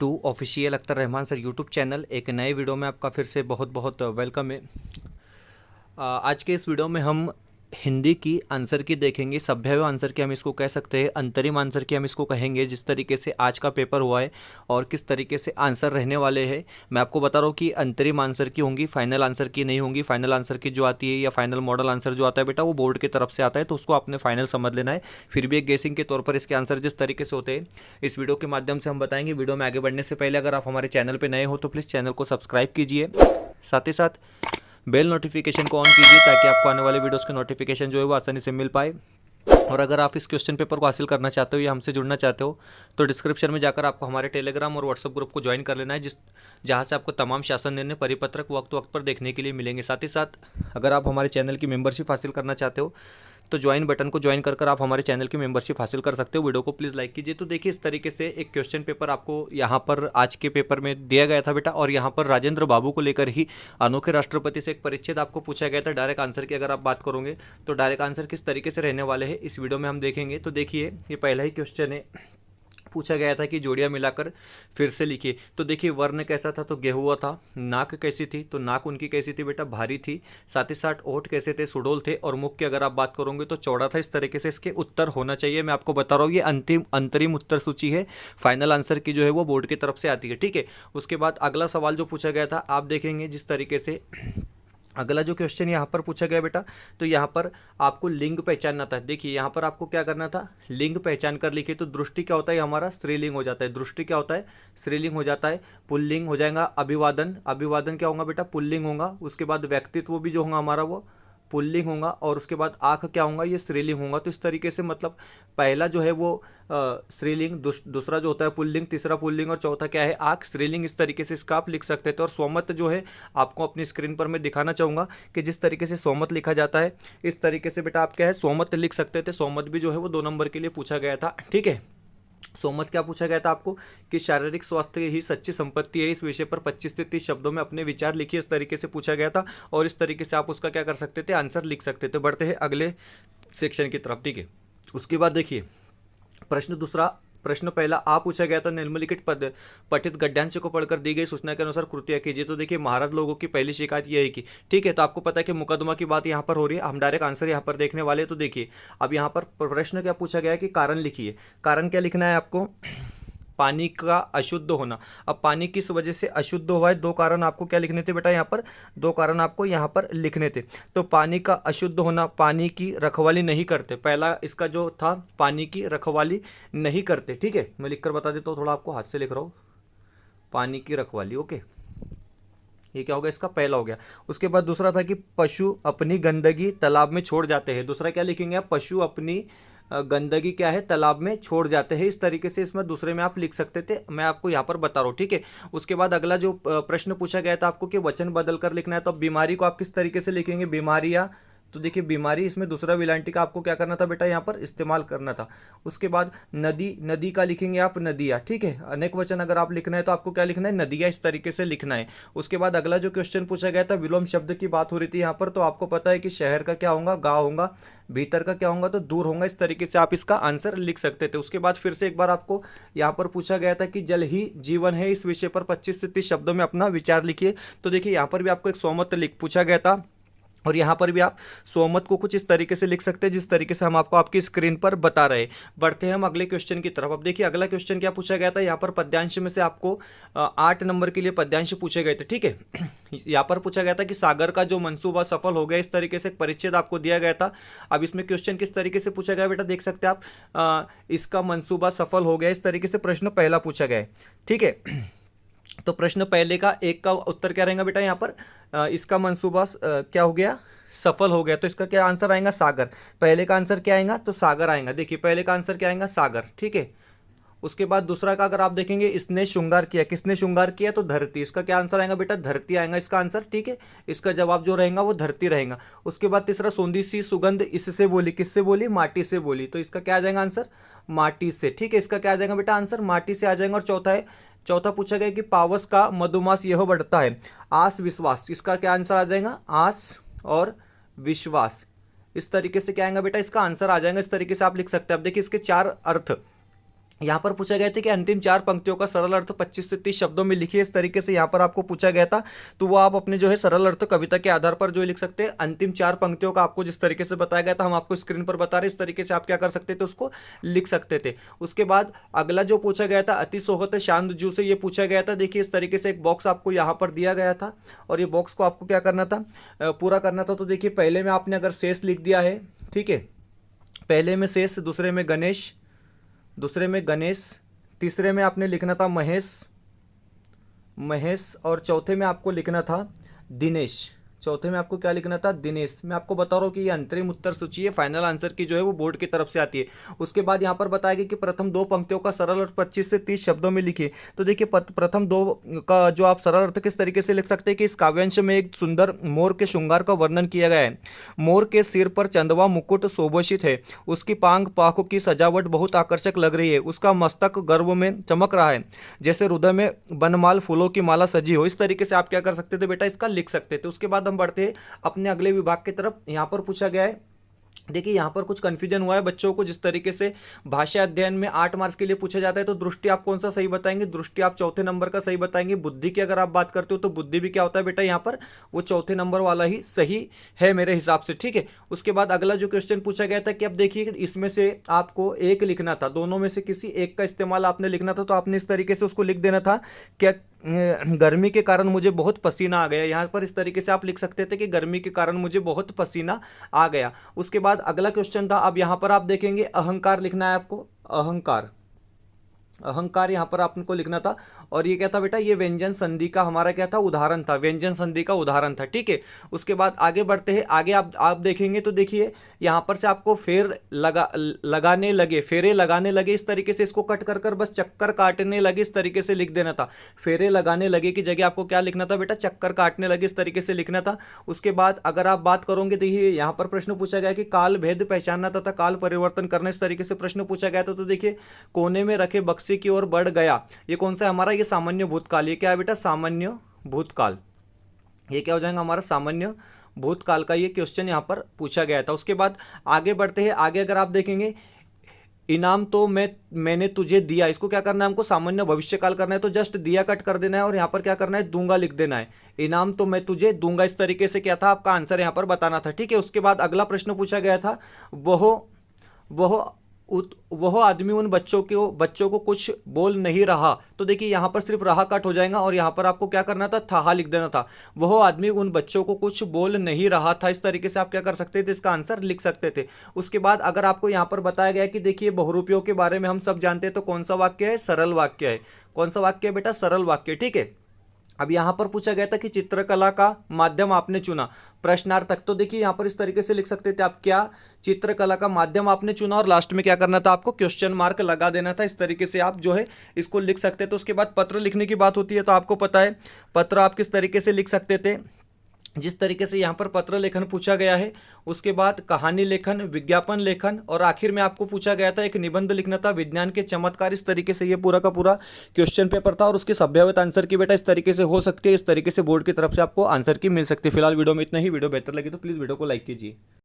To official Akhtar Rahman sir YouTube channel. एक नए video में आपका फिर से बहुत बहुत वेलकम है। आज के इस वीडियो में हम हिंदी की आंसर की देखेंगे। सभ्य आंसर की हम इसको कह सकते हैं, अंतरिम आंसर की हम इसको कहेंगे। जिस तरीके से आज का पेपर हुआ है और किस तरीके से आंसर रहने वाले हैं, मैं आपको बता रहा हूँ कि अंतरिम आंसर की होंगी, फाइनल आंसर की नहीं होंगी। फाइनल आंसर की जो आती है या फाइनल मॉडल आंसर जो आता है बेटा, वो बोर्ड की तरफ से आता है, तो उसको आपने फाइनल समझ लेना है। फिर भी एक गेसिंग के तौर पर इसके आंसर जिस तरीके से होते हैं इस वीडियो के माध्यम से हम बताएंगे। वीडियो में आगे बढ़ने से पहले अगर आप हमारे चैनल पर नए हो तो प्लीज़ चैनल को सब्सक्राइब कीजिए, साथ ही साथ बेल नोटिफिकेशन को ऑन कीजिए ताकि आपको आने वाले वीडियोस के नोटिफिकेशन जो है वो आसानी से मिल पाए। और अगर आप इस क्वेश्चन पेपर को हासिल करना चाहते हो या हमसे जुड़ना चाहते हो तो डिस्क्रिप्शन में जाकर आपको हमारे टेलीग्राम और व्हाट्सएप ग्रुप को ज्वाइन कर लेना है, जहां से आपको तमाम शासन निर्णय परिपत्रक वक्त वक्त पर देखने के लिए मिलेंगे। साथ ही साथ अगर आप हमारे चैनल की मेंबरशिप हासिल करना चाहते हो तो ज्वाइन बटन को ज्वाइन कर आप हमारे चैनल की मेंबरशिप हासिल कर सकते हो। वीडियो को प्लीज़ लाइक कीजिए। तो देखिए, इस तरीके से एक क्वेश्चन पेपर आपको यहाँ पर आज के पेपर में दिया गया था बेटा, और यहाँ पर राजेंद्र बाबू को लेकर ही अनोखे राष्ट्रपति से एक परिच्छेद आपको पूछा गया था। डायरेक्ट आंसर की अगर आप बात करोगे तो डायरेक्ट आंसर किस तरीके से रहने वाले हैं इस वीडियो में हम देखेंगे। तो देखिए, ये पहला ही क्वेश्चन है, पूछा गया था कि जोड़ियां मिलाकर फिर से लिखिए। तो देखिए, वर्ण कैसा था तो गेहुआ था, नाक कैसी थी तो नाक उनकी कैसी थी बेटा, भारी थी। साथ ही साथ ओठ कैसे थे, सुडौल थे। और मुख की अगर आप बात करोगे तो चौड़ा था। इस तरीके से इसके उत्तर होना चाहिए। मैं आपको बता रहा हूँ, ये अंतरिम उत्तर सूची है, फाइनल आंसर की जो है वो बोर्ड की तरफ से आती है, ठीक है। उसके बाद अगला सवाल जो पूछा गया था आप देखेंगे जिस तरीके से अगला जो क्वेश्चन यहाँ पर पूछा गया बेटा, तो यहाँ पर आपको लिंग पहचानना था। देखिए, यहाँ पर आपको क्या करना था, लिंग पहचान कर लिखिए। तो दृष्टि क्या होता है, हमारा स्त्रीलिंग हो जाता है। दृष्टि क्या होता है, स्त्रीलिंग हो जाता है। पुल्लिंग हो जाएगा अभिवादन, अभिवादन क्या होगा बेटा, पुल्लिंग होगा। उसके बाद व्यक्तित्व भी जो होगा हमारा वो पुल्लिंग होगा। और उसके बाद आँख क्या होगा, ये स्त्रीलिंग होगा। तो इस तरीके से मतलब पहला जो है वो स्त्रीलिंग, दूसरा जो होता है पुल्लिंग, तीसरा पुल्लिंग और चौथा क्या है, आँख स्त्रीलिंग। इस तरीके से इसका आप लिख सकते थे। और स्वमत जो है आपको अपनी स्क्रीन पर मैं दिखाना चाहूँगा कि जिस तरीके से स्वमत लिखा जाता है इस तरीके से बेटा आप क्या है स्वमत लिख सकते थे। स्वमत भी जो है वो 2 नंबर के लिए पूछा गया था, ठीक है। सोमत क्या पूछा गया था आपको कि शारीरिक स्वास्थ्य ही सच्ची संपत्ति है। इस विषय पर 25 से 30 शब्दों में अपने विचार लिखिए। इस तरीके से पूछा गया था और इस तरीके से आप उसका क्या कर सकते थे, आंसर लिख सकते थे। बढ़ते हैं अगले सेक्शन की तरफ, ठीक है। उसके बाद देखिए, प्रश्न पहला आ पूछा गया था, निम्नलिखित पठित गद्यांश को पढ़कर दी गई सूचना के अनुसार कृतियां कीजिए। तो देखिए, महाराज लोगों की पहली शिकायत यह है कि, ठीक है, तो आपको पता है कि मुकदमा की बात यहाँ पर हो रही है। हम डायरेक्ट आंसर यहाँ पर देखने वाले हैं। तो देखिए, अब यहाँ पर प्रश्न क्या पूछा गया है कि कारण लिखिए। कारण क्या लिखना है आपको, पानी का अशुद्ध होना। अब पानी किस वजह से अशुद्ध हुआ है, 2 कारण आपको क्या लिखने थे बेटा, यहाँ पर 2 कारण आपको यहाँ पर लिखने थे। तो पानी का अशुद्ध होना, पानी की रखवाली नहीं करते। पहला इसका जो था, पानी की रखवाली नहीं करते, ठीक है। मैं लिखकर बता देता हूँ, थोड़ा आपको हाथ से लिख रहा हूँ, पानी की रखवाली, ओके। ये क्या हो गया, इसका पहला हो गया। उसके बाद दूसरा था कि पशु अपनी गंदगी तालाब में छोड़ जाते हैं। दूसरा क्या लिखेंगे आप, पशु अपनी गंदगी क्या है, तालाब में छोड़ जाते हैं। इस तरीके से इसमें दूसरे में आप लिख सकते थे, मैं आपको यहाँ पर बता रहा हूँ, ठीक है। उसके बाद अगला जो प्रश्न पूछा गया था आपको कि वचन बदल कर लिखना है। तो अब बीमारी को आप किस तरीके से लिखेंगे, बीमारियाँ। तो देखिए, बीमारी, इसमें दूसरा विलांटी का आपको क्या करना था बेटा, यहाँ पर इस्तेमाल करना था। उसके बाद नदी, नदी का लिखेंगे आप नदियाँ, ठीक है। अनेक वचन अगर आप लिखना है तो आपको क्या लिखना है, नदियाँ, इस तरीके से लिखना है। उसके बाद अगला जो क्वेश्चन पूछा गया था, विलोम शब्द की बात हो रही थी यहाँ पर। तो आपको पता है कि शहर का क्या होगा, गाँव होगा, भीतर का क्या होगा तो दूर होगा। इस तरीके से आप इसका आंसर लिख सकते थे। उसके बाद फिर से एक बार आपको यहाँ पर पूछा गया था कि जल ही जीवन है। इस विषय पर 25 से 30 शब्दों में अपना विचार लिखिए। तो देखिए, यहाँ पर भी आपको एक स्वमत लिख पूछा गया था और यहाँ पर भी आप स्वमत को कुछ इस तरीके से लिख सकते हैं जिस तरीके से हम आपको आपकी स्क्रीन पर बता रहे हैं। बढ़ते हैं हम अगले क्वेश्चन की तरफ। अब देखिए, अगला क्वेश्चन क्या पूछा गया था, यहाँ पर पद्यांश में से आपको 8 नंबर के लिए पद्यांश पूछे गए थे, ठीक है। यहाँ पर पूछा गया था कि सागर का जो मंसूबा सफल हो गया। इस तरीके से एक परिच्छेद आपको दिया गया था। अब इसमें क्वेश्चन किस तरीके से पूछा गया बेटा, देख सकते हैं आप, इसका मंसूबा सफल हो गया। इस तरीके से प्रश्न पहला पूछा गया है, ठीक है। तो प्रश्न पहले का 1 का उत्तर क्या रहेगा बेटा, यहाँ पर इसका मंसूबा क्या हो गया, सफल हो गया। तो इसका क्या आंसर आएगा, सागर। पहले का आंसर क्या आएगा, तो सागर आएगा। देखिए, पहले का आंसर क्या आएगा, सागर, ठीक है। उसके बाद दूसरा का अगर आप देखेंगे, इसने श्रृंगार किया, किसने श्रृंगार किया, तो धरती। इसका क्या आंसर आएगा बेटा, धरती आएगा इसका आंसर, ठीक है। इसका जवाब जो रहेगा वो धरती रहेगा। उसके बाद तीसरा, सौंधी सी सुगंध इससे बोली, किससे बोली, माटी से बोली। तो इसका क्या आ जाएगा आंसर, माटी से, ठीक है। इसका क्या आ जाएगा बेटा, आंसर माटी से आ जाएगा। और चौथा पूछा गया कि पावस का मधुमास यह बढ़ता है, आस विश्वास। इसका क्या आंसर आ जाएगा, आस और विश्वास। इस तरीके से क्या आएगा बेटा, इसका आंसर आ जाएगा। इस तरीके से आप लिख सकते हैं। अब देखिए, इसके 4 अर्थ यहाँ पर पूछा गया था कि अंतिम 4 पंक्तियों का सरल अर्थ 25 से 30 शब्दों में लिखिए, इस तरीके से यहाँ पर आपको पूछा गया था। तो वो आप अपने जो है सरल अर्थ कविता के आधार पर जो है लिख सकते हैं। अंतिम 4 पंक्तियों का आपको जिस तरीके से बताया गया था, हम आपको स्क्रीन पर बता रहे, इस तरीके से आप क्या कर सकते थे, उसको लिख सकते थे। उसके बाद अगला जो पूछा गया था, अति सोहत शांत जू से ये पूछा गया था। देखिए इस तरीके से एक बॉक्स आपको यहाँ पर दिया गया था और ये बॉक्स को आपको क्या करना था, पूरा करना था। तो देखिए पहले में आपने अगर शेष लिख दिया है, ठीक है, पहले में शेष, दूसरे में गणेश, तीसरे में आपने लिखना था महेश, और चौथे में आपको लिखना था दिनेश। चौथे में आपको क्या लिखना था, दिनेश। मैं आपको बता रहा हूँ कि ये अंतरिम उत्तर सूची है, फाइनल आंसर की जो है वो बोर्ड की तरफ से आती है। उसके बाद यहाँ पर बताया गया कि प्रथम 2 पंक्तियों का सरल अर्थ 25 से 30 शब्दों में लिखिए। तो देखिए प्रथम 2 का जो आप सरल अर्थ किस तरीके से लिख सकते हैं कि इस काव्यांश में एक सुंदर मोर के श्रृंगार का वर्णन किया गया है। मोर के सिर पर चंदवा मुकुट शोभित है, उसकी पांग पाखों की सजावट बहुत आकर्षक लग रही है, उसका मस्तक गर्व में चमक रहा है जैसे हृदय में बनमाल फूलों की माला सजी हो। इस तरीके से आप क्या कर सकते थे बेटा, इसका लिख सकते थे। उसके बाद हम बढ़ते हैं अपने अगले विभाग की तरफ। यहां पर पूछा गया है, देखिए यहाँ पर कुछ कंफ्यूजन हुआ है बच्चों को। जिस तरीके से भाषा अध्ययन में 8 मार्क्स के लिए पूछा जाता है, तो दृष्टि आप कौन सा सही बताएंगे, दृष्टि आप चौथे नंबर का सही बताएंगे। बुद्धि की अगर आप बात करते हो तो बुद्धि भी क्या होता है बेटा, यहाँ पर वो चौथे नंबर वाला ही सही है मेरे हिसाब से, ठीक है। उसके बाद अगला जो क्वेश्चन पूछा गया था कि अब देखिए इसमें से आपको एक लिखना था, दोनों में से किसी एक का इस्तेमाल आपने लिखना था। तो आपने इस तरीके से उसको लिख देना था, क्या गर्मी के कारण मुझे बहुत पसीना आ गया। यहाँ पर इस तरीके से आप लिख सकते थे कि गर्मी के कारण मुझे बहुत पसीना आ गया। उसके बाद अगला क्वेश्चन था, अब यहाँ पर आप देखेंगे अहंकार लिखना है आपको, अहंकार, अहंकार यहाँ पर आपको लिखना था। और ये क्या था बेटा, ये व्यंजन संधि का हमारा क्या था, उदाहरण था, व्यंजन संधि का उदाहरण था, ठीक है। उसके बाद आगे बढ़ते हैं, आगे आप देखेंगे तो देखिए यहाँ पर से आपको लगाने लगे, फेरे लगाने लगे, इस तरीके से इसको कट कर बस चक्कर काटने लगे, इस तरीके से लिख देना था। फेरे लगाने लगे की जगह आपको क्या लिखना था बेटा, चक्कर काटने लगे, इस तरीके से लिखना था। उसके बाद अगर आप बात करोगे, देखिए यहाँ पर प्रश्न पूछा गया कि काल भेद पहचानना तथा काल परिवर्तन करना, इस तरीके से प्रश्न पूछा गया था। तो देखिए कोने में रखे बक्से की ओर बढ़ गया, ये कौन सा है हमारा, ये सामान्य भूतकाल। ये क्या है बेटा, सामान्य भूतकाल। ये क्या हो जाएगा हमारा, सामान्य भूतकाल का ये क्वेश्चन यहां पर पूछा गया था। उसके बाद आगे बढ़ते हैं, आगे अगर आप देखेंगे इनाम तो मैंने तुझे दिया, इसको क्या करना है हमको, सामान्य भविष्यकाल करना है। तो जस्ट दिया कट कर देना है और यहाँ पर क्या करना है, दूंगा लिख देना है। इनाम तो मैं तुझे दूंगा, इस तरीके से क्या था आपका आंसर यहाँ पर बताना था, ठीक है। उसके बाद अगला प्रश्न पूछा गया था, वह आदमी उन बच्चों को कुछ बोल नहीं रहा। तो देखिए यहाँ पर सिर्फ रहा कट हो जाएगा और यहाँ पर आपको क्या करना था लिख देना था। वह आदमी उन बच्चों को कुछ बोल नहीं रहा था, इस तरीके से आप क्या कर सकते थे, इसका आंसर लिख सकते थे। उसके बाद अगर आपको यहाँ पर बताया गया कि देखिए बहुरूपियों के बारे में हम सब जानते हैं, तो कौन सा वाक्य है, सरल वाक्य है। कौन सा वाक्य है बेटा, सरल वाक्य, ठीक है। अब यहाँ पर पूछा गया था कि चित्रकला का माध्यम आपने चुना, प्रश्नार्थक। तो देखिए यहाँ पर इस तरीके से लिख सकते थे आप, क्या चित्रकला का माध्यम आपने चुना, और लास्ट में क्या करना था आपको, क्वेश्चन मार्क लगा देना था। इस तरीके से आप जो है इसको लिख सकते थे। तो उसके बाद पत्र लिखने की बात होती है, तो आपको पता है पत्र आप किस तरीके से लिख सकते थे, जिस तरीके से यहाँ पर पत्र लेखन पूछा गया है। उसके बाद कहानी लेखन, विज्ञापन लेखन, और आखिर में आपको पूछा गया था एक निबंध लिखना था, विज्ञान के चमत्कार। इस तरीके से ये पूरा का पूरा क्वेश्चन पेपर था और उसकी सभ्यवत आंसर की बेटा इस तरीके से हो सकती है, इस तरीके से बोर्ड की तरफ से आपको आंसर की मिल सकती है। फिलहाल वीडियो में इतना ही। वीडियो बेहतर लगी तो प्लीज़ वीडियो को लाइक कीजिए।